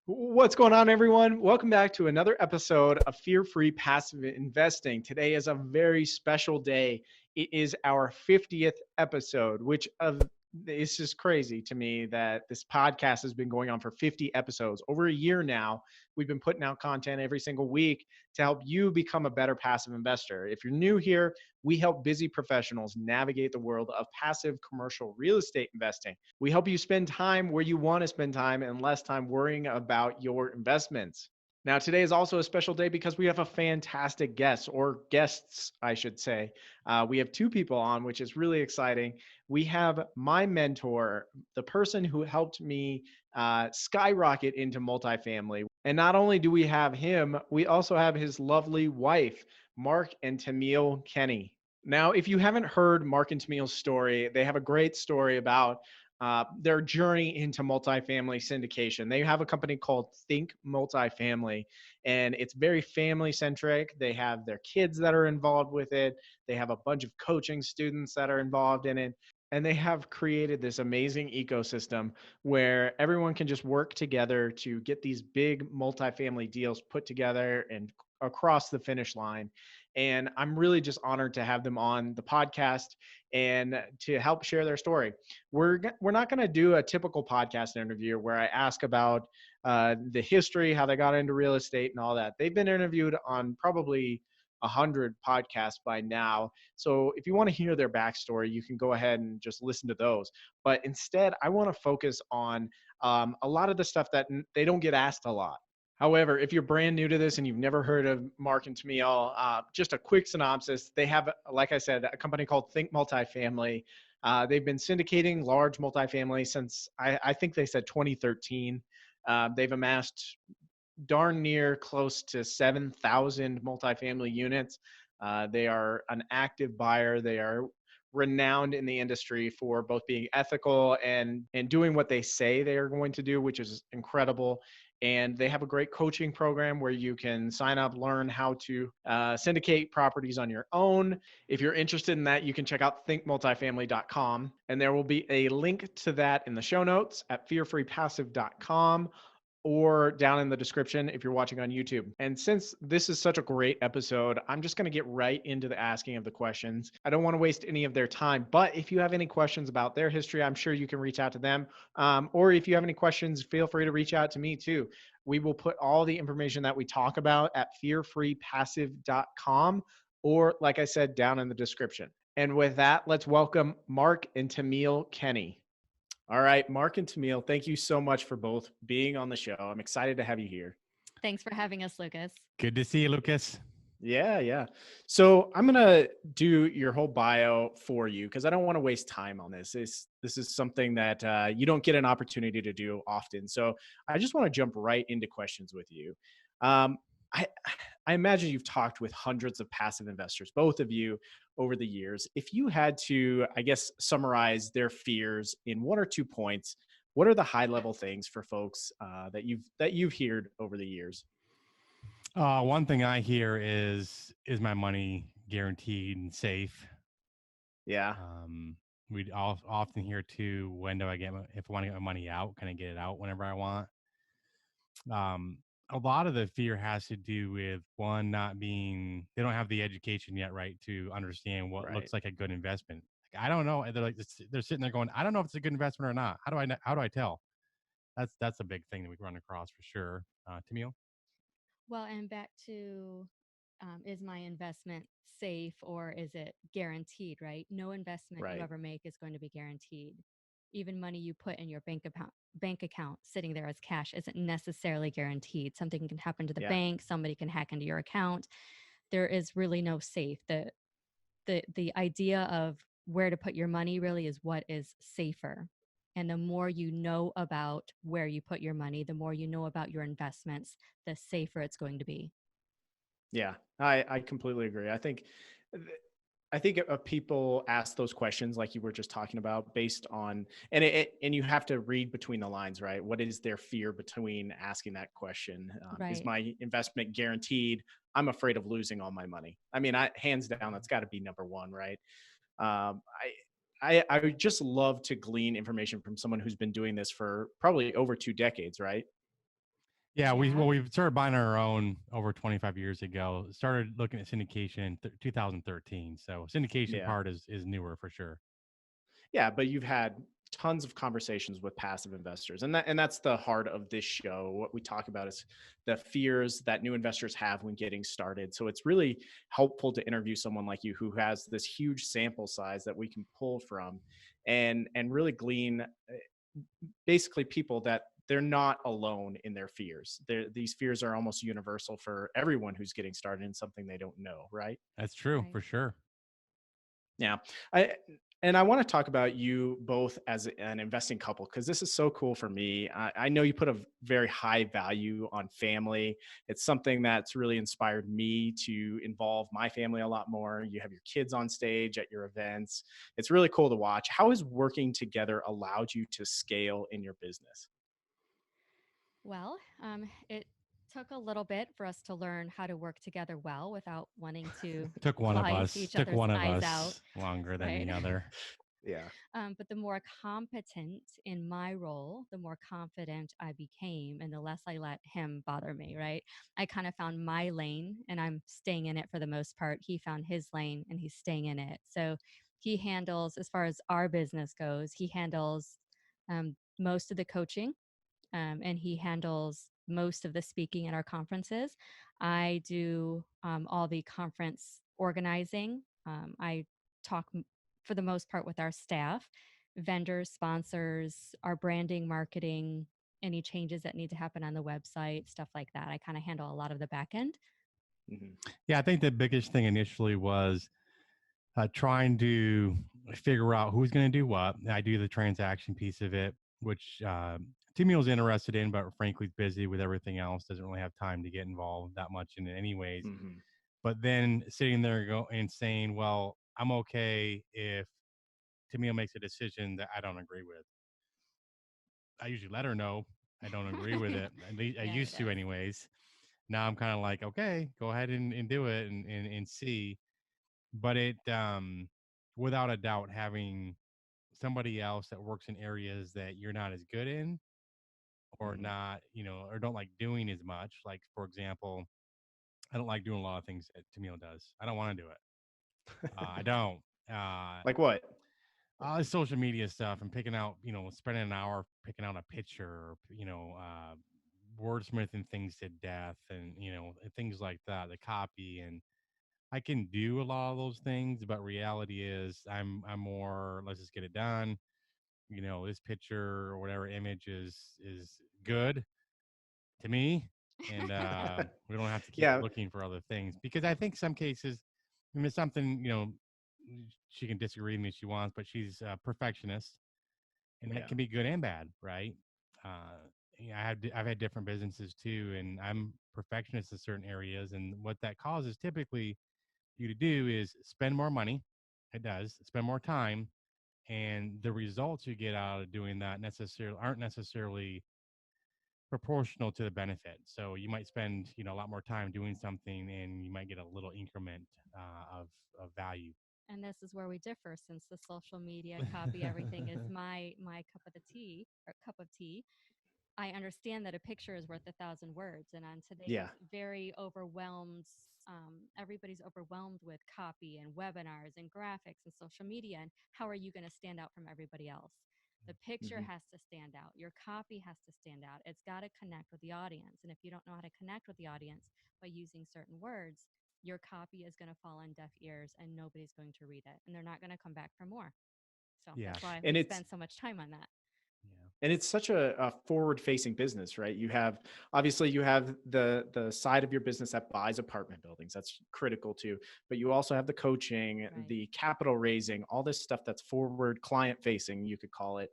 What's going on, everyone? Welcome back to another episode of Fear-Free Passive Investing. Today is a very special day. It is our 50th episode, which it's just crazy to me that this podcast has been going on for 50 episodes. Over a year now, we've been putting out content every single week to help you become a better passive investor. If you're new here, we help busy professionals navigate the world of passive commercial real estate investing. We help you spend time where you want to spend time and less time worrying about your investments. Now, today is also a special day because we have a fantastic guest, or guests, I should say. We have two people on, which is really exciting. We have my mentor, the person who helped me skyrocket into multifamily. And not only do we have him, we also have his lovely wife, Mark and Tamiel Kenney. Now, if you haven't heard Mark and Tamiel's story, they have a great story about their journey into multifamily syndication. They have a company called Think Multifamily, and it's very family centric. They have their kids that are involved with it. They have a bunch of coaching students that are involved in it. And they have created this amazing ecosystem where everyone can just work together to get these big multifamily deals put together and across the finish line. And I'm really just honored to have them on the podcast and to help share their story. We're not going to do a typical podcast interview where I ask about the history, how they got into real estate, and all that. They've been interviewed on probably 100 podcasts by now. So if you want to hear their backstory, you can go ahead and just listen to those. But instead, I want to focus on a lot of the stuff that they don't get asked a lot. However, if you're brand new to this and you've never heard of Mark and Tamiel, just a quick synopsis. They have, like I said, a company called Think Multifamily. They've been syndicating large multifamily since I think they said 2013. They've amassed darn near close to 7,000 multifamily units. They are an active buyer. They are renowned in the industry for both being ethical and doing what they say they are going to do, which is incredible. And they have a great coaching program where you can sign up, learn how to syndicate properties on your own. If you're interested in that, you can check out thinkmultifamily.com. And there will be a link to that in the show notes at fearfreepassive.com or down in the description if you're watching on YouTube. And since this is such a great episode, I'm just going to get right into the asking of the questions. I don't want to waste any of their time, but if you have any questions about their history, I'm sure you can reach out to them. Or if you have any questions, feel free to reach out to me too. We will put all the information that we talk about at fearfreepassive.com, or like I said, down in the description. And with that, let's welcome Mark and Tamiel Kenney. All right, Mark and Tamiel, thank you so much for both being on the show. I'm excited to have you here. Thanks for having us, Lucas. Good to see you, Lucas. Yeah. So I'm going to do your whole bio for you because I don't want to waste time on this. This is something that you don't get an opportunity to do often. So I just want to jump right into questions with you. Um, I, I imagine you've talked with hundreds of passive investors, both of you, over the years. If you had to, I guess, summarize their fears in one or 2 points, what are the high level things for folks that you've heard over the years? One thing I hear is my money guaranteed and safe? Yeah. We'd often hear too, when do I if I want to get my money out, can I get it out whenever I want? A lot of the fear has to do with one, they don't have the education yet, right, to understand what looks like a good investment. Like, I don't know. They're sitting there going, I don't know if it's a good investment or not. How do I tell? That's a big thing that we run across for sure. Tamiel? Well, and back to is my investment safe or is it guaranteed, right? No investment you ever make is going to be guaranteed. Even money you put in your bank account sitting there as cash isn't necessarily guaranteed. Something can happen to the bank, somebody can hack into your account. There is really no safe. The idea of where to put your money really is what is safer. And the more you know about where you put your money, the more you know about your investments, the safer it's going to be. Yeah, I completely agree. I think people ask those questions like you were just talking about based on, and you have to read between the lines, right? What is their fear between asking that question? Is my investment guaranteed? I'm afraid of losing all my money. I mean, hands down, that's got to be number one, right? I would just love to glean information from someone who's been doing this for probably over 2 decades, right? Yeah, Yeah. we started buying our own over 25 years ago. Started looking at syndication in 2013. So syndication Yeah. part is newer for sure. Yeah, but you've had tons of conversations with passive investors, and that's the heart of this show. What we talk about is the fears that new investors have when getting started. So it's really helpful to interview someone like you who has this huge sample size that we can pull from, and really glean basically people that they're not alone in their fears. These fears are almost universal for everyone who's getting started in something they don't know, right? That's true Right. for sure. Yeah. I and I want to talk about you both as an investing couple because this is so cool for me. I know you put a very high value on family. It's something that's really inspired me to involve my family a lot more. You have your kids on stage at your events. It's really cool to watch. How has working together allowed you to scale in your business? Well, it took a little bit for us to learn how to work together well without wanting to slice each Took other's one of eyes out, us longer than right? the other. Yeah. But the more competent in my role, the more confident I became, and the less I let him bother me, right? I kind of found my lane and I'm staying in it for the most part. He found his lane and he's staying in it. So he handles, as far as our business goes, he handles most of the coaching, and he handles most of the speaking at our conferences. I do all the conference organizing. I talk for the most part with our staff, vendors, sponsors, our branding, marketing, any changes that need to happen on the website, stuff like that. I kind of handle a lot of the back end. Mhm. Yeah, I think the biggest thing initially was trying to figure out who's going to do what. I do the transaction piece of it, which Tamiel's interested in, but frankly, busy with everything else. Doesn't really have time to get involved that much in it, anyways. Mhm. But then sitting there and saying, "Well, I'm okay if Tamiel makes a decision that I don't agree with." I usually let her know I don't agree with it. At least I Yeah, he used to, does. anyways. Now I'm kind of like, okay, go ahead and do it and see. But without a doubt, having somebody else that works in areas that you're not as good in or Mhm. not, or don't like doing as much. Like, for example, I don't like doing a lot of things that Tamil does. I don't want to do it. I don't. Uh, Like what? Social media stuff and picking out, spending an hour picking out a picture, or, wordsmithing things to death and, things like that, the copy. And I can do a lot of those things, but reality is I'm more, let's just get it done. This picture or whatever image is good to me, and we don't have to keep Yeah. looking for other things, because I think some cases, I mean, it's something, she can disagree with me if she wants, but she's a perfectionist, and that Yeah. can be good and bad, right? uh yeah, I've had different businesses too, and I'm perfectionist in certain areas, and what that causes typically you to do is spend more money. It does spend more time, and the results you get out of doing that necessarily aren't necessarily proportional to the benefit. So you might spend, a lot more time doing something, and you might get a little increment of value. And this is where we differ, since the social media copy everything is my cup of the tea or cup of tea. I understand that a picture is worth 1,000 words, and on today's Yeah. very overwhelmed, everybody's overwhelmed with copy and webinars and graphics and social media. And how are you going to stand out from everybody else? The picture Mhm. has to stand out. Your copy has to stand out. It's got to connect with the audience. And if you don't know how to connect with the audience by using certain words, your copy is going to fall on deaf ears and nobody's going to read it. And they're not going to come back for more. So Yeah. that's why And we it's spend so much time on that. Yeah. and it's such a forward-facing business, right? You have obviously you have the side of your business that buys apartment buildings. That's critical too. But you also have the coaching, Right. the capital raising, all this stuff that's forward client-facing, you could call it.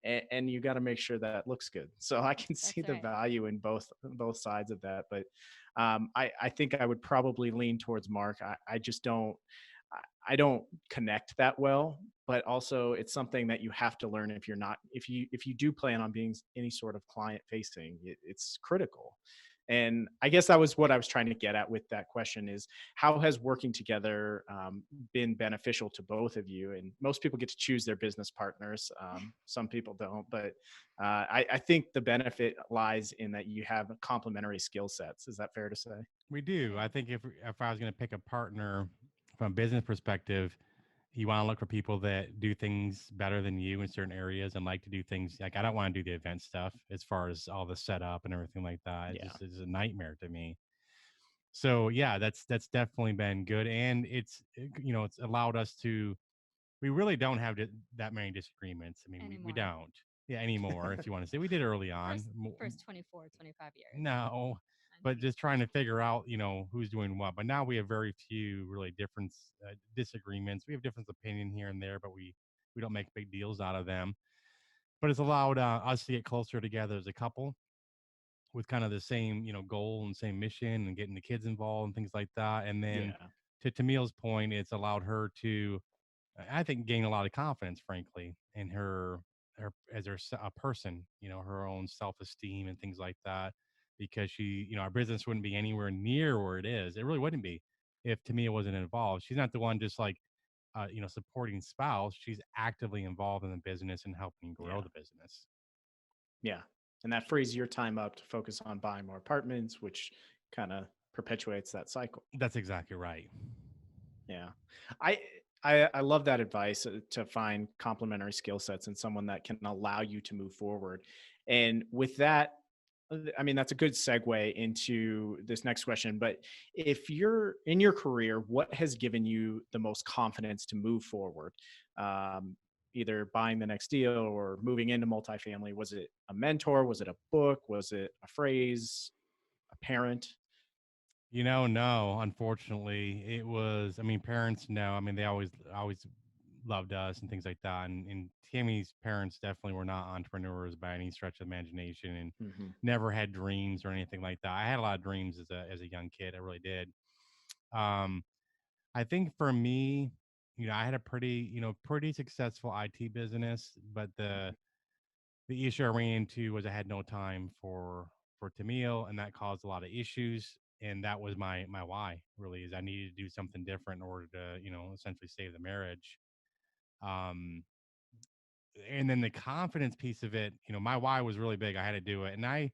And you got to make sure that it looks good. So I can see That's the right. value in both sides of that. But I think I would probably lean towards Mark. I just don't. I don't connect that well, but also it's something that you have to learn if you're not if you do plan on being any sort of client facing. It's critical. And I guess that was what I was trying to get at with that question is how has working together been beneficial to both of you? And most people get to choose their business partners. Some people don't, but I think the benefit lies in that you have complementary skill sets. Is that fair to say? We do. Yeah. I think if I was going to pick a partner from a business perspective, you want to look for people that do things better than you in certain areas and like to do things like I don't want to do the event stuff as far as all the setup and everything like that. It Yeah. just is a nightmare to me. So yeah, that's definitely been good, and it's allowed us to. We really don't have that many disagreements. I mean, we Anymore. don't. Yeah, anymore. If you want to say, we did early on. First 24, 25 years. No, but just trying to figure out, who's doing what. But now we have very few really different disagreements. We have different opinion here and there, but we don't make big deals out of them. But it's allowed us to get closer together as a couple with kind of the same, goal and same mission and getting the kids involved and things like that. And then Yeah. to Tamiel's point, it's allowed her to, I think, gain a lot of confidence, frankly, in her as a person, her own self-esteem and things like that, because our business wouldn't be anywhere near where it is. It really wouldn't be if Tamia wasn't involved. She's not the one just like, supporting spouse. She's actively involved in the business and helping grow Yeah. the business. Yeah. And that frees your time up to focus on buying more apartments, which kind of perpetuates that cycle. That's exactly right. Yeah. I I love that advice to find complementary skill sets and someone that can allow you to move forward. And with that, I mean, that's a good segue into this next question. But if you're in your career, what has given you the most confidence to move forward? Um, Either buying the next deal or moving into multifamily. Was it a mentor? Was it a book? Was it a phrase? A parent? No, unfortunately, it was. I mean, parents know. I mean, they always loved us and things like that. And Tammy's parents definitely were not entrepreneurs by any stretch of imagination, and Hmm. never had dreams or anything like that. I had a lot of dreams as a young kid. I really did. Um, I think for me, I had a pretty successful IT business, but the issue I ran into was I had no time for Tamiel, and that caused a lot of issues. And that was my why really is I needed to do something different in order to essentially save the marriage. Um, and then the confidence piece of it, my why was really big. I had to do it, and I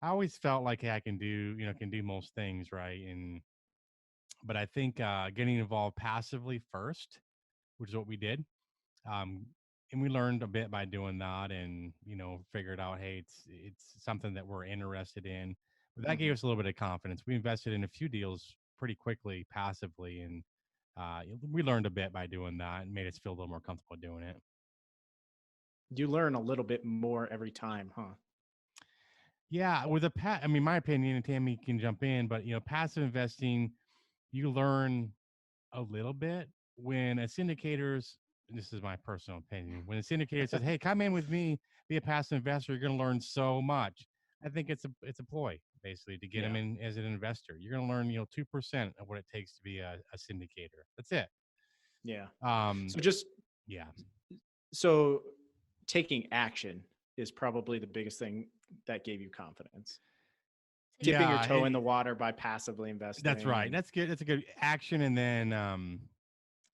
always felt like, hey, I can do most things right. And but I think getting involved passively first, which is what we did. Um, and we learned a bit by doing that, and figured out, hey, it's something that we're interested in. But that gave Hmm. us a little bit of confidence. We invested in a few deals pretty quickly, passively, and we learned a bit by doing that, and made us feel a little more comfortable doing it. You learn a little bit more every time, huh? Yeah, with I mean, my opinion, and Tammy can jump in, but passive investing, you learn a little bit when a syndicator's. This is my personal opinion. When a syndicator says, "Hey, come in with me, be a passive investor," you're going to learn so much. I think it's a ploy basically to get them Yeah. in as an investor. You're going to learn 2% of what it takes to be a syndicator. That's it. Yeah. Um, So just yeah, so taking action is probably the biggest thing that gave you confidence. Taking Dipping your yeah, toe in the water by passively that's investing right. and That's good. That's a good action, and then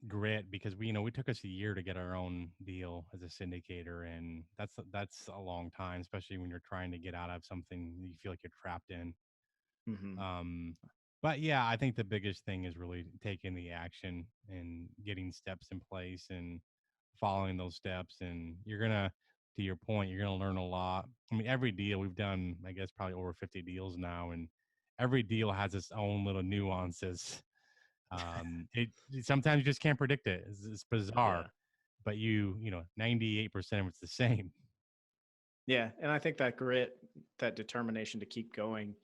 grit, because we took us a year to get our own deal as a syndicator, and that's a long time, especially when you're trying to get out of something you feel like you're trapped in. mhm. um but yeah, I think the biggest thing is really taking the action and getting steps in place and following those steps, and you're gonna, to your point, you're gonna learn a lot. I mean, every deal we've done, I guess probably over 50 deals now, and every deal has its own little nuances. It sometimes you just can't predict it. It's bizarre, Yeah. but 98% of it's the same. Yeah, and I think that grit, that determination to keep going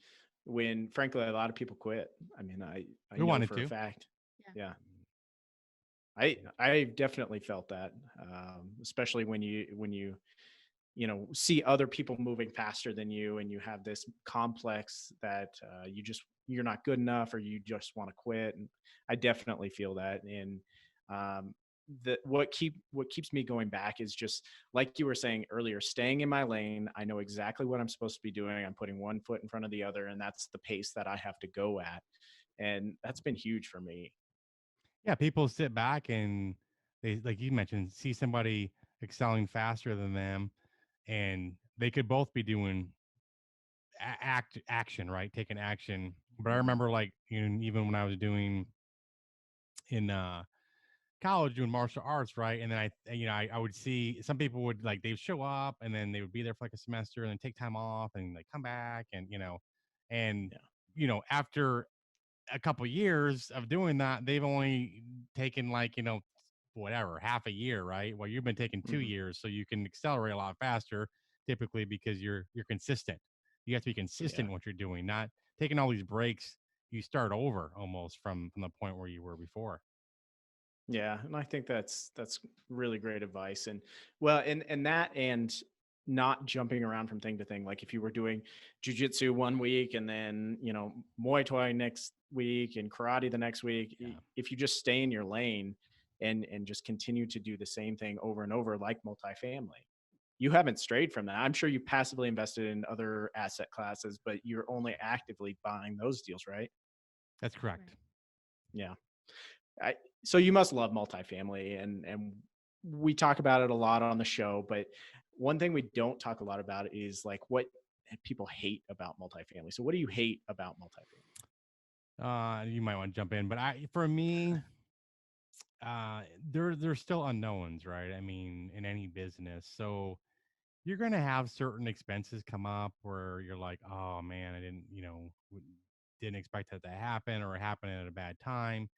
when frankly a lot of people quit. I mean, I We know wanted for a to. fact. yeah. Yeah. I definitely felt that, especially when you see other people moving faster than you, and you have this complex that you're not good enough, or you just want to quit. And I definitely feel that. And um, what keeps me going back is just like you were saying earlier, staying in my lane. I know exactly what I'm supposed to be doing. I'm putting one foot in front of the other, and that's the pace that I have to go at. And that's been huge for me. Yeah, people sit back and they, like you mentioned, see somebody excelling faster than them, and they could both be doing action, right? Taking action. But I remember, like, even when I was doing in college doing martial arts, right? And then I would see some people would like they'd show up and then they would be there for like a semester and then take time off and like come back and and Yeah. after a couple years of doing that, they've only taken like whatever half a year, right? Well, you've been taking 2 years, so you can accelerate a lot faster, typically because you're consistent. You have to be consistent Yeah. in what you're doing, not taking all these breaks. You start over almost from the point where you were before. Yeah, and I think that's really great advice. And well, and that and not jumping around from thing to thing. Like if you were doing jujitsu one week and then Muay Thai next week and karate the next week, Yeah. if you just stay in your lane and just continue to do the same thing over and over, like multifamily, you haven't strayed from that. I'm sure you passively invested in other asset classes, but you're only actively buying those deals, right? That's correct. Right. Yeah. I, so you must love multifamily, and we talk about it a lot on the show, but one thing we don't talk a lot about is like what people hate about multifamily. So what do you hate about multifamily? You might want to jump in, but for me, there's still unknowns, right? I mean, in any business, so you're gonna have certain expenses come up where you're like, oh man, I didn't, didn't expect that to happen, or it happened at a bad time.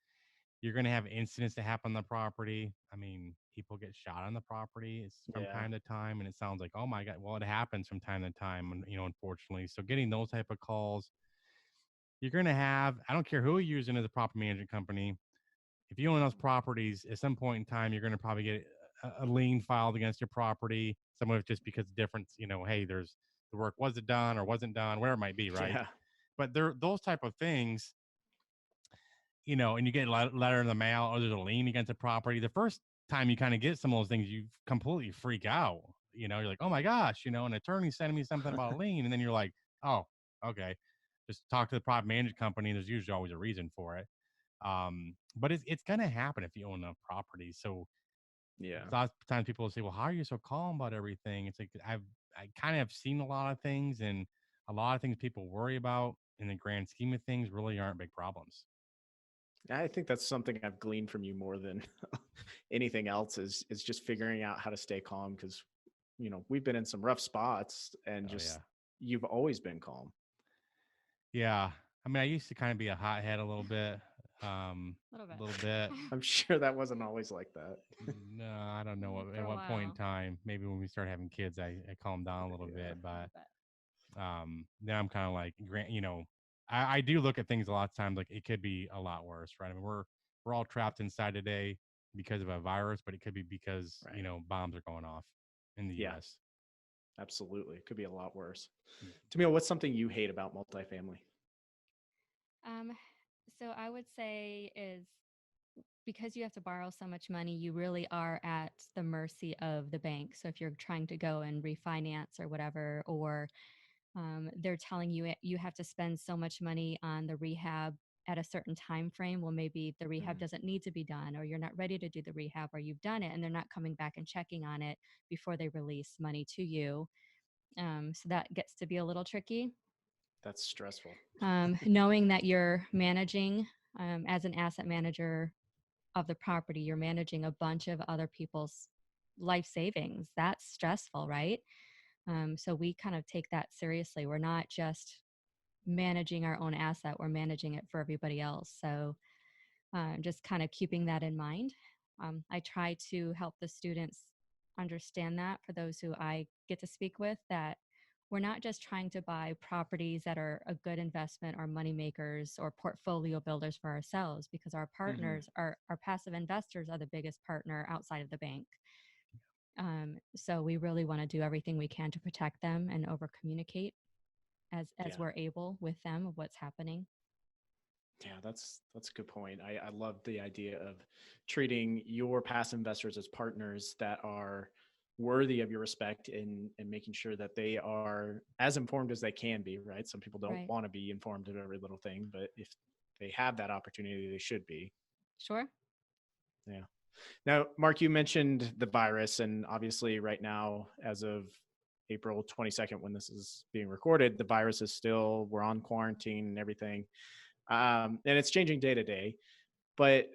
You're gonna have incidents that happen on the property. I mean, people get shot on the property. It's from Yeah. time to time, and it sounds like, oh my god, well, it happens from time to time, and unfortunately. So getting those type of calls, you're gonna have. I don't care who you're using as a property management company. If you own those properties, at some point in time, you're going to probably get a lien filed against your property. Some of it just because difference, hey, there's the work wasn't done or wasn't done, whatever it might be, right? Yeah. But there, those type of things, and you get a letter in the mail or there's a lien against a property. The first time you kind of get some of those things, you completely freak out. You're like, oh my gosh, an attorney sending me something about a lien, and then you're like, oh, okay, just talk to the property management company. There's usually always a reason for it. But it's gonna happen if you own enough property. So Yeah. a lot of times people will say, "Well, how are you so calm about everything?" It's like I kind of have seen a lot of things, and a lot of things people worry about in the grand scheme of things really aren't big problems. I think that's something I've gleaned from you more than anything else is just figuring out how to stay calm, because we've been in some rough spots, and Oh yeah, just you've always been calm. yeah. I mean, I used to kind of be a hothead a little bit, A little a bit. little bit. I'm sure that wasn't always like that. No, I don't know For at a what point in while. time. Maybe when we start having kids, I calmed down a little Yeah. bit, but But now I'm kind of like I do look at things a lot of times like it could be a lot worse, right? I mean, we're all trapped inside today because of a virus, but it could be because Right. bombs are going off in the Yeah, US. absolutely. It could be a lot worse. Mm. Tamil, what's something you hate about multifamily? um, so I would say is because you have to borrow so much money, you really are at the mercy of the bank. So if you're trying to go and refinance or whatever, or they're telling you you have to spend so much money on the rehab at a certain time frame. Well, maybe the rehab Mm, doesn't need to be done, or you're not ready to do the rehab, or you've done it and they're not coming back and checking on it before they release money to you. So that gets to be a little tricky. that's stressful. Knowing that you're managing as an asset manager of the property, you're managing a bunch of other people's life savings. That's stressful, right? So we kind of take that seriously. We're not just managing our own asset, we're managing it for everybody else. So just kind of keeping that in mind. I try to help the students understand that, for those who I get to speak with, that we're not just trying to buy properties that are a good investment or money makers or portfolio builders for ourselves, because our Hmm. partners, our passive investors, are the biggest partner outside of the bank. So we really want to do everything we can to protect them and over communicate as Yeah. we're able with them of what's happening. Yeah, that's a good point. I love the idea of treating your passive investors as partners that are worthy of your respect, and making sure that they are as informed as they can be, right? Some people don't Right. want to be informed of every little thing, but if they have that opportunity, they should be. Sure. Yeah. Now, Mark, you mentioned the virus, and obviously right now, as of April 22nd, when this is being recorded, the virus is still, we're on quarantine and everything. And it's changing day to day. But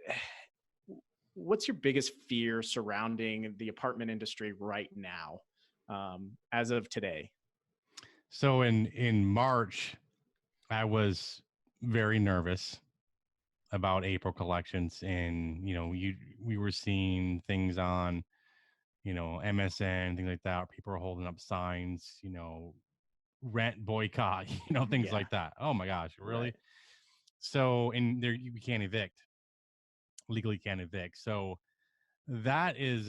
what's your biggest fear surrounding the apartment industry right now, as of today? So in March, I was very nervous about April collections, and we were seeing things on MSN, things like that. People are holding up signs, rent boycott, things Yeah, like that. Oh my gosh, really? right. So, and there we can't evict, legally can't evict. So that is,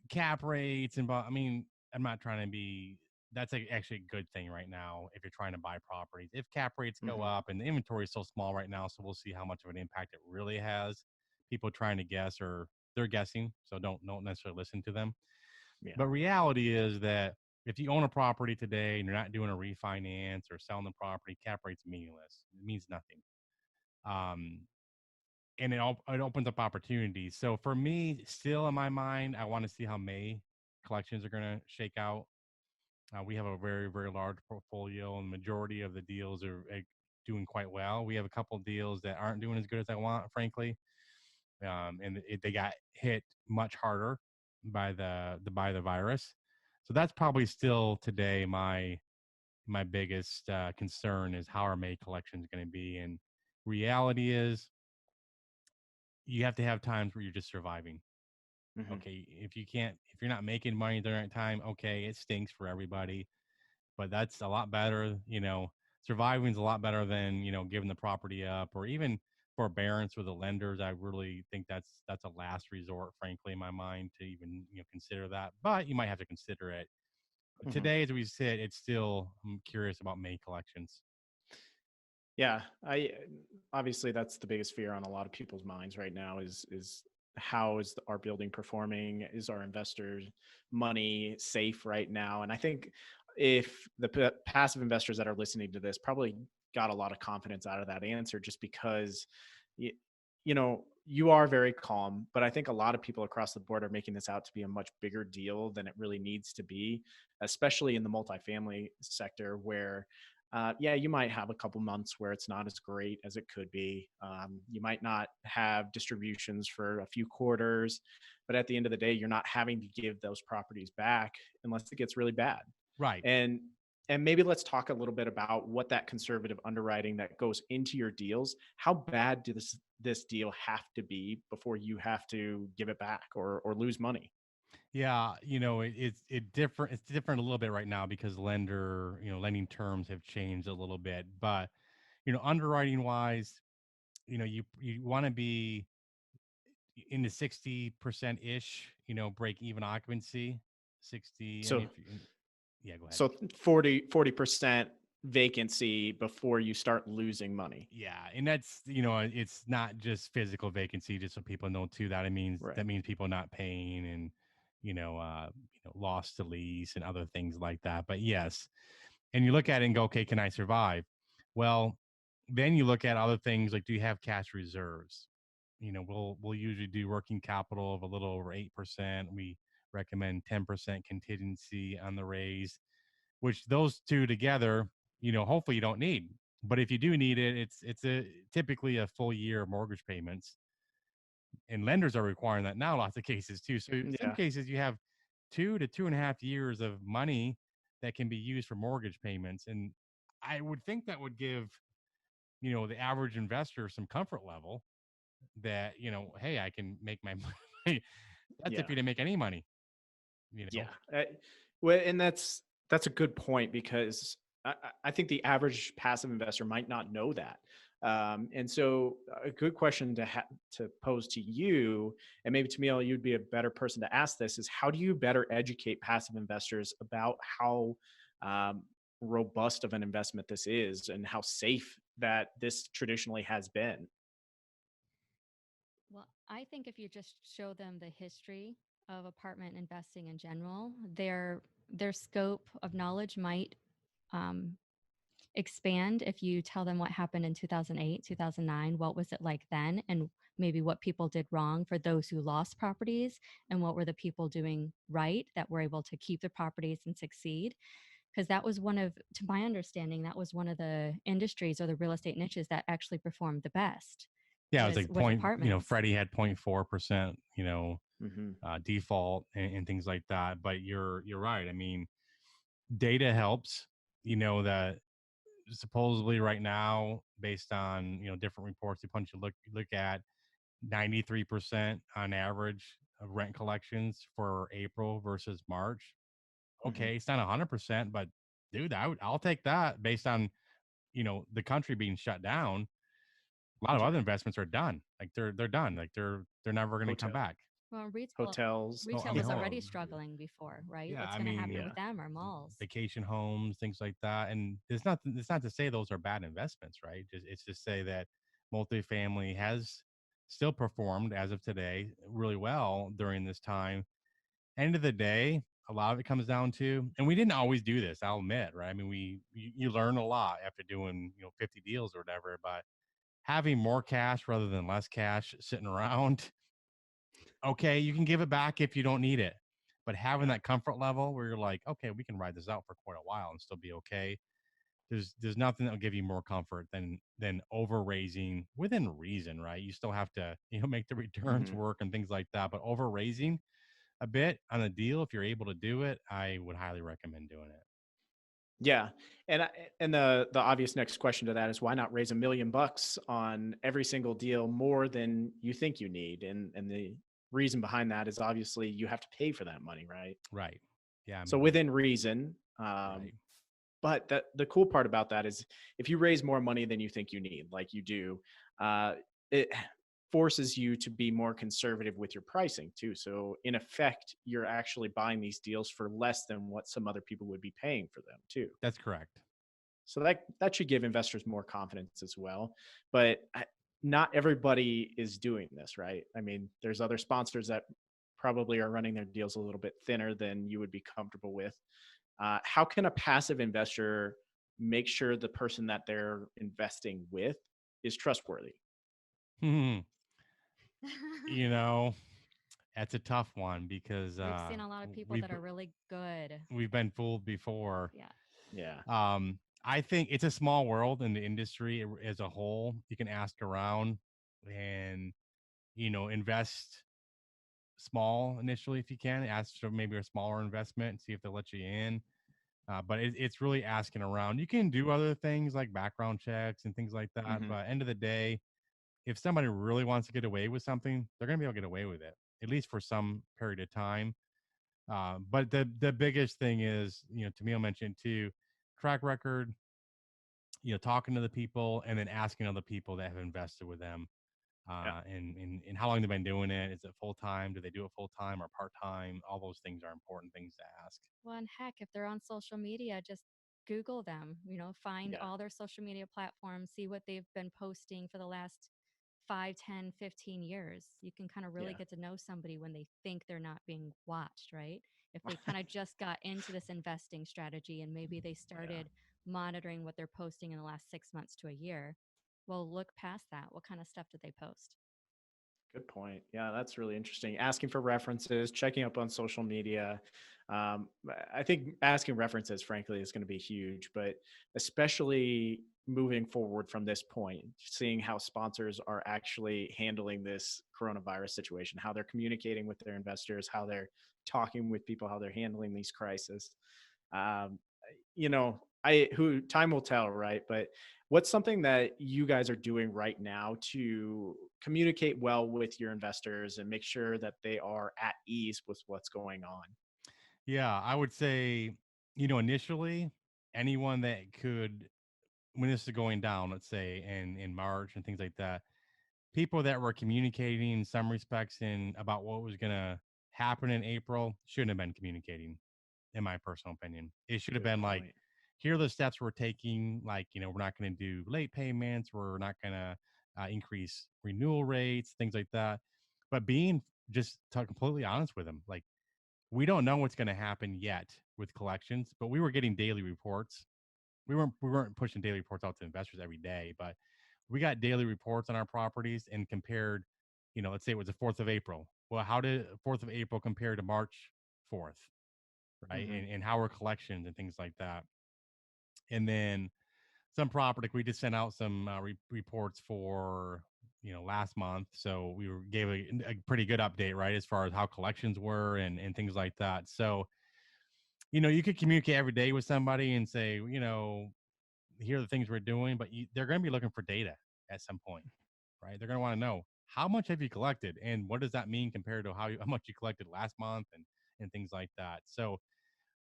cap rates and, I mean, I'm not trying to be. That's actually a good thing right now if you're trying to buy properties. If cap rates go Hmm. up, and the inventory is so small right now, so we'll see how much of an impact it really has. People trying to guess, or they're guessing, so don't necessarily listen to them. Yeah. But reality is that if you own a property today and you're not doing a refinance or selling the property, cap rate's meaningless. It means nothing. Um, and it opens up opportunities. So for me, still in my mind, I want to see how May collections are going to shake out. We have a very, very large portfolio, and the majority of the deals are doing quite well. We have a couple of deals that aren't doing as good as I want, frankly, and they got hit much harder by the virus. So that's probably still today my biggest concern is how our May collection is going to be. And reality is, you have to have times where you're just surviving. Hmm. Okay, if you're not making money during that time, okay, it stinks for everybody, but that's a lot better. Surviving is a lot better than giving the property up, or even forbearance with the lenders. I really think that's a last resort, frankly, in my mind, to even consider that. But you might have to consider it. But Hmm. today, as we sit, I'm curious about May collections. Yeah, I obviously that's the biggest fear on a lot of people's minds right now is how is our building performing? Is our investors' money safe right now? And I think if the passive investors that are listening to this probably got a lot of confidence out of that answer, just because you, you are very calm, but I think a lot of people across the board are making this out to be a much bigger deal than it really needs to be, especially in the multifamily sector where yeah, you might have a couple months where it's not as great as it could be. You might not have distributions for a few quarters, but at the end of the day, you're not having to give those properties back unless it gets really bad. Right. And maybe let's talk a little bit about what that conservative underwriting that goes into your deals. How bad do this deal have to be before you have to give it back or lose money? Yeah, it's different a little bit right now because lending terms have changed a little bit. But underwriting wise, you want to be in the 60% ish, break even occupancy. 60. I So mean, yeah, go ahead. so 40% vacancy before you start losing money. Yeah, and that's it's not just physical vacancy, just so people know too. Right. That means people not paying, and lost to lease and other things like that. But yes, and you look at it and go, okay, can I survive? Well, then you look at other things like, do you have cash reserves? We'll usually do working capital of a little over 8%. We recommend 10% contingency on the raise, which those two together, hopefully you don't need. But if you do need it, it's a typically a full year of mortgage payments, and lenders are requiring that now. Lots of cases too. So in some Yeah. cases, you have 2 to 2.5 years of money that can be used for mortgage payments, and I would think that would give the average investor some comfort level that hey, I can make my money. That's if Yeah. you didn't make any money. Yeah. Well, and that's a good point because I think the average passive investor might not know that. And so a good question to pose to you, and maybe Tamiel, you'd be a better person to ask this, is how do you better educate passive investors about how um, robust of an investment this is and how safe that this traditionally has been. Well, I think if you just show them the history of apartment investing in general, their scope of knowledge might um, expand if you tell them what happened in 2008, 2009, what was it like then, and maybe what people did wrong for those who lost properties, and what were the people doing right that were able to keep the properties and succeed. Because that was one of, to my understanding, that was one of the industries or the real estate niches that actually performed the best Yeah, it was like was point, apartments. Freddie had 0.4%, Mm-hmm. default and things like that. But you're right. I mean, data helps. That supposedly right now, based on different reports, you look at 93% on average of rent collections for April versus March. Mm-hmm. Okay, it's not 100%, but dude, I'll take that based on the country being shut down. A lot of Yeah. other investments are done. Like they're done. Like they're never going to come Hotel, back. Well, hotels. Oh, I retail mean, was hold already on. struggling before, right? Yeah, What's I going to mean, happen Yeah. with them or malls? vacation homes, things like that. And it's not to say those are bad investments, right? It's just say that multifamily has still performed as of today really well during this time. End of the day, a lot of it comes down to, and we didn't always do this, I'll admit, right? I mean, you learn a lot after doing 50 deals or whatever, but having more cash rather than less cash sitting around, okay, you can give it back if you don't need it. But having Yeah. that comfort level where you're like, okay, we can ride this out for quite a while and still be okay. There's nothing that'll give you more comfort than over raising within reason, right? You still have to, make the returns Mm-hmm. work and things like that. But over raising a bit on a deal, if you're able to do it, I would highly recommend doing it. Yeah. And the obvious next question to that is why not raise $1 million on every single deal more than you think you need? And the reason behind that is obviously you have to pay for that money, right? Right. Yeah. I So mean, within reason. right. But the cool part about that is if you raise more money than you think you need, like you do, it forces you to be more conservative with your pricing too. So in effect, you're actually buying these deals for less than what some other people would be paying for them too. That's correct. So that should give investors more confidence as well. But not everybody is doing this, right? I mean, there's other sponsors that probably are running their deals a little bit thinner than you would be comfortable with. How can a passive investor make sure the person that they're investing with is trustworthy? you know, that's a tough one because We've seen a lot of people we've that are really good. we've been fooled before. Yeah. Yeah. I think it's a small world in the industry as a whole. You can ask around and invest small initially if you can. Ask for maybe a smaller investment and see if they'll let you in. But it's really asking around. You can do other things like background checks and things like that. Hmm. But end of the day, if somebody really wants to get away with something, they're going to be able to get away with it, at least for some period of time. But the biggest thing is, Tamiel mentioned too, track record, talking to the people and then asking other people that have invested with them. Yeah. And how long they've been doing it. Is it full time? Do they do it full time or part time? All those things are important things to ask. Well, and heck, if they're on social media, just Google them, find Yeah. all their social media platforms, see what they've been posting for the last 5, 10, 15 years. You can kind of really Yeah. get to know somebody when they think they're not being watched, right? If they kind of just got into this investing strategy and maybe they Yeah. started monitoring what they're posting in the last 6 months to a year, well, look past that. What kind of stuff did they post? Good point. Yeah, that's really interesting. Asking for references, checking up on social media. I think asking references, frankly, is going to be huge, but especially moving forward from this point, seeing how sponsors are actually handling this coronavirus situation, how they're communicating with their investors, how they're talking with people, how they're handling these crises. Um, I who time will tell, right? But what's something that you guys are doing right now to communicate well with your investors and make sure that they are at ease with what's going on? Yeah, I would say, initially, anyone that could, when this is going down, let's say in March and things like that, people that were communicating in some respects in about what was going to happen in April shouldn't have been communicating, in my personal opinion. It should have Good been like, point. here are the steps we're taking. Like, we're not going to do late payments. We're not going to increase renewal rates, things like that. But being just completely honest with them, like, we don't know what's going to happen yet with collections, but we were getting daily reports. We weren't pushing daily reports out to investors every day, but we got daily reports on our properties and compared, let's say it was the 4th of April. Well, how did 4th of April compare to March 4th, right? Mm-hmm. And how were collections and things like that. And then some property, we just sent out some reports for, last month. So gave a pretty good update, right? As far as how collections were and things like that. So, you could communicate every day with somebody and say, here are the things we're doing, but they're going to be looking for data at some point, right? They're going to want to know how much have you collected and what does that mean compared to how much you collected last month and things like that. So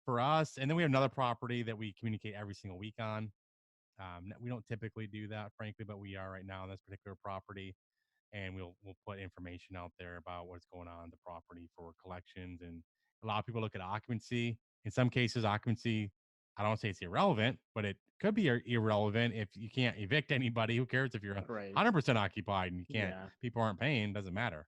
for us, and then we have another property that we communicate every single week on. We don't typically do that, frankly, but we are right now on this particular property, and we'll put information out there about what's going on in the property for collections. And a lot of people look at occupancy. In some cases, occupancy, I don't say it's irrelevant, but it could be irrelevant if you can't evict anybody. Who cares if you're Right. 100% occupied and you can't? Yeah. People aren't paying. Doesn't matter.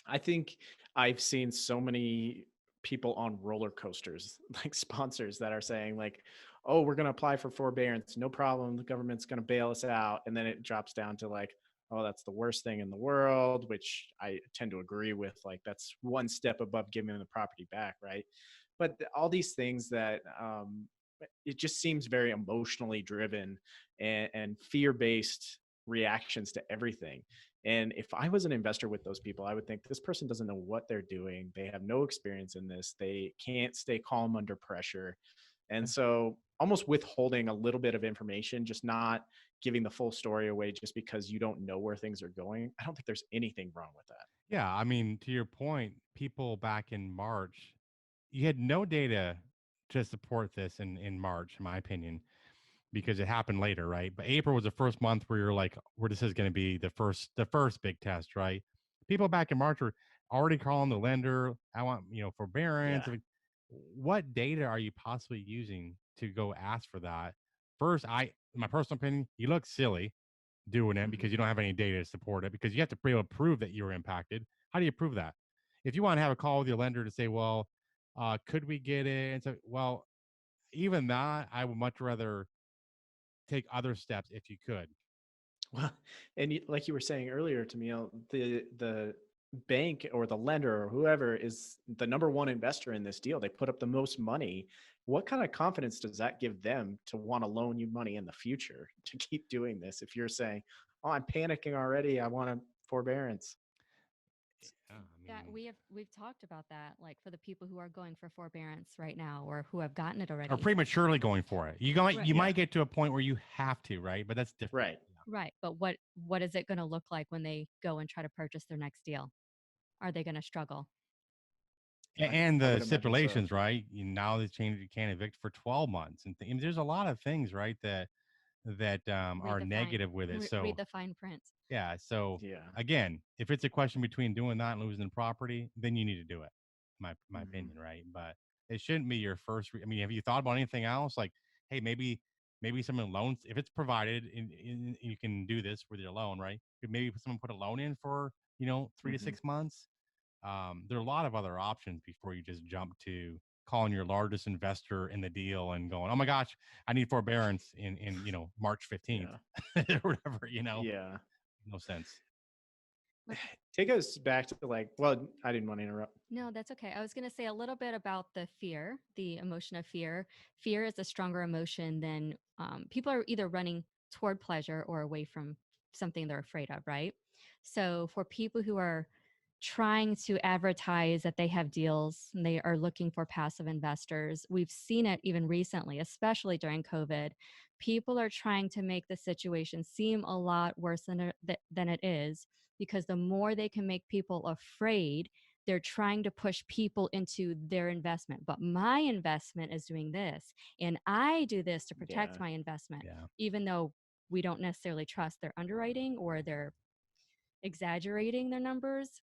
I think I've seen so many people on roller coasters, like sponsors that are saying like, "Oh, we're going to apply for forbearance, no problem. The government's going to bail us out." And then it drops down to like, "Oh, that's the worst thing in the world," which I tend to agree with. Like that's one step above giving them the property back, right? But all these things that it just seems very emotionally driven and fear-based reactions to everything. And if I was an investor with those people, I would think this person doesn't know what they're doing. They have no experience in this. They can't stay calm under pressure. And so almost withholding a little bit of information, just not giving the full story away just because you don't know where things are going. I don't think there's anything wrong with that. Yeah, I mean, to your point, people back in March, you had no data to support this in March, in my opinion, because it happened later, right? But April was the first month where you're like, where this is going to be the first big test, right? People back in March were already calling the lender. I want, forbearance. Yeah. I mean, what data are you possibly using to go ask for that? First, in my personal opinion, you look silly doing it Mm-hmm. because you don't have any data to support it, because you have to be able to prove that you were impacted. How do you prove that? If you want to have a call with your lender to say, well, could we get it? And so, well, even that, I would much rather take other steps if you could. Well, and like you were saying earlier, Tamiel, the bank or the lender or whoever is the number one investor in this deal. They put up the most money. What kind of confidence does that give them to want to loan you money in the future to keep doing this? If you're saying, "Oh, I'm panicking already. I want a forbearance." Yeah, Yeah, we've talked about that, like for the people who are going for forbearance right now or who have gotten it or already. prematurely going for it. You might Right. you Yeah. might get to a point where you have to, right? But that's different. Right. Right. But what is it going to look like when they go and try to purchase their next deal? Are they going to struggle? And I the would imagine so. stipulations, right? Now they changed, you can't evict for 12 months, and there's a lot of things, right, that Read are the fine negative with it. read So the fine print. yeah, so Yeah. again, if it's a question between doing that and losing the property, then you need to do it. My Hmm. opinion, right? But it shouldn't be your first. I mean, have you thought about anything else? Like, hey, maybe someone loans, if it's provided, and you can do this with your loan, right? Could maybe someone put a loan in for 3 to 6 months. There are a lot of other options before you just jump to calling your largest investor in the deal and going, oh my gosh, I need forbearance in March 15th Yeah. or whatever. Yeah. No sense. Take us back to like, well, I didn't want to interrupt. No, that's okay. I was going to say a little bit about the fear, the emotion of fear. Fear is a stronger emotion than people are either running toward pleasure or away from something they're afraid of, right? So for people who are trying to advertise that they have deals and they are looking for passive investors, we've seen it even recently, especially during COVID. People are trying to make the situation seem a lot worse than it is, because the more they can make people afraid, they're trying to push people into their investment. But my investment is doing this, and I do this to protect Yeah. my investment, Yeah. even though we don't necessarily trust their underwriting or they're exaggerating their numbers.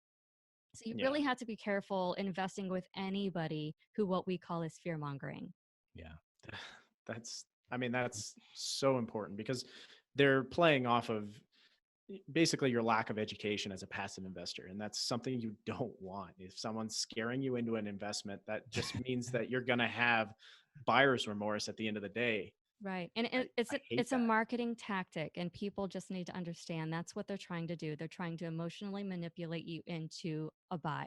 So you Yeah. really have to be careful investing with anybody who what we call is fear mongering. Yeah. That's so important because they're playing off of basically your lack of education as a passive investor. And that's something you don't want. If someone's scaring you into an investment, that just means that you're going to have buyer's remorse at the end of the day. Right. And I hate it's a that. marketing tactic, and people just need to understand that's what they're trying to do. They're trying to emotionally manipulate you into a buy.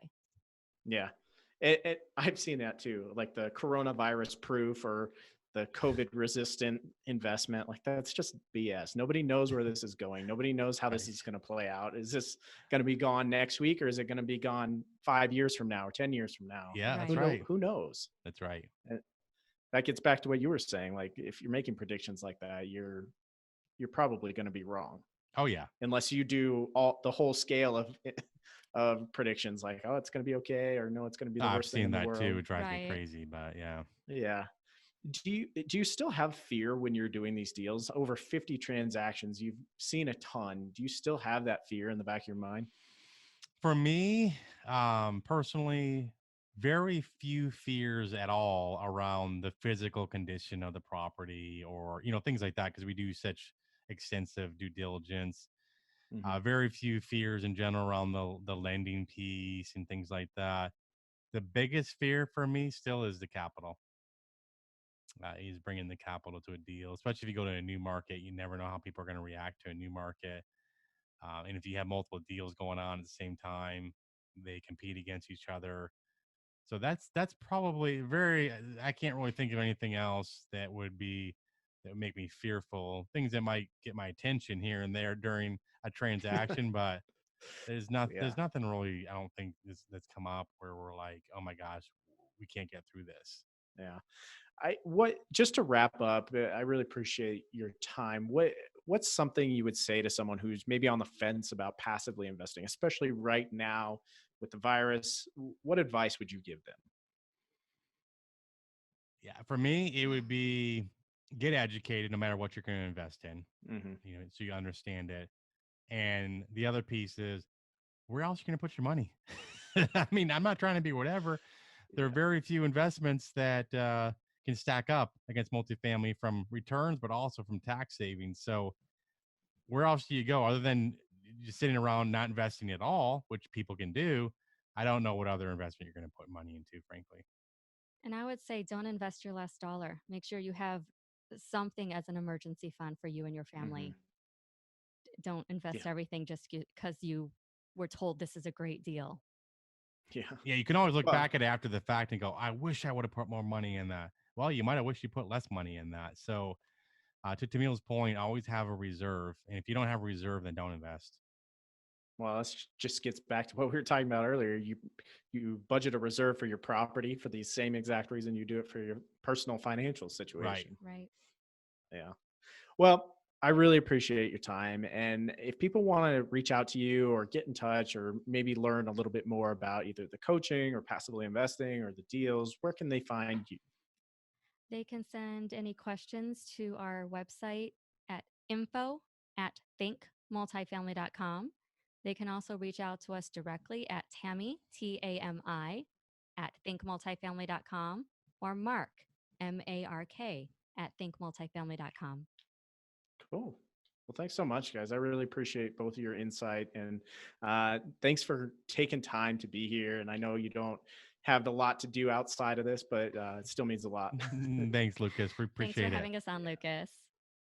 Yeah. I've seen that too. Like the coronavirus proof or the COVID resistant investment. Like that's just BS. Nobody knows where this is going. Nobody knows how this is going to play out. Is this going to be gone next week, or is it going to be gone 5 years from now or 10 years from now? Yeah, Right. that's right. Who knows? That's right. And that gets back to what you were saying. Like if you're making predictions like that, you're probably going to be wrong. Oh yeah. Unless you do the whole scale of predictions, like, oh, it's going to be okay, or no, it's going to be the I've worst thing seen in the that too. world. It drives me Right. crazy, but yeah. Yeah. Do you still have fear when you're doing these deals? Over 50 transactions, you've seen a ton. Do you still have that fear in the back of your mind? For me, personally, very few fears at all around the physical condition of the property or, things like that, because we do such extensive due diligence. Mm-hmm. Very few fears in general around the lending piece and things like that. The biggest fear for me still is the capital. Is bringing the capital to a deal, especially if you go to a new market. You never know how people are going to react to a new market. And if you have multiple deals going on at the same time, they compete against each other. So that's probably very. I can't really think of anything else that would make me fearful. Things that might get my attention here and there during a transaction, but Yeah. there's nothing really. I don't think that's come up where we're like, oh my gosh, we can't get through this. Yeah. Just to wrap up, I really appreciate your time. What's something you would say to someone who's maybe on the fence about passively investing, especially right now with the virus? What advice would you give them? Yeah, for me, it would be get educated no matter what you're going to invest in, Hmm. so you understand it. And the other piece is where else are you going to put your money? I mean, I'm not trying to be whatever. There are Yeah. very few investments that can stack up against multifamily from returns, but also from tax savings. So where else do you go other than just sitting around not investing at all, which people can do? I don't know what other investment you're going to put money into, frankly. And I would say don't invest your last dollar. Make sure you have something as an emergency fund for you and your Hmm. family. Don't invest Yeah. everything just because you were told this is a great deal. Yeah. Yeah, you can always look Well, back at it after the fact and go, I wish I would have put more money in that. Well, you might have wished you put less money in that. So, to Tamiel's point, always have a reserve. And if you don't have a reserve, then don't invest. this just gets back to what we were talking about earlier. You budget a reserve for your property for the same exact reason you do it for your personal financial Right. situation. Right. Yeah. Well, I really appreciate your time. And if people want to reach out to you or get in touch or maybe learn a little bit more about either the coaching or passively investing or the deals, where can they find you? They can send any questions to our website at info@thinkmultifamily.com. They can also reach out to us directly at Tami, Tami, at thinkmultifamily.com or Mark, Mark, at thinkmultifamily.com. Cool. Well, thanks so much, guys. I really appreciate both of your insight and thanks for taking time to be here. And I know you don't have a lot to do outside of this, but it still means a lot. Thanks, Lucas. We Thanks for appreciate it. having us on, Lucas.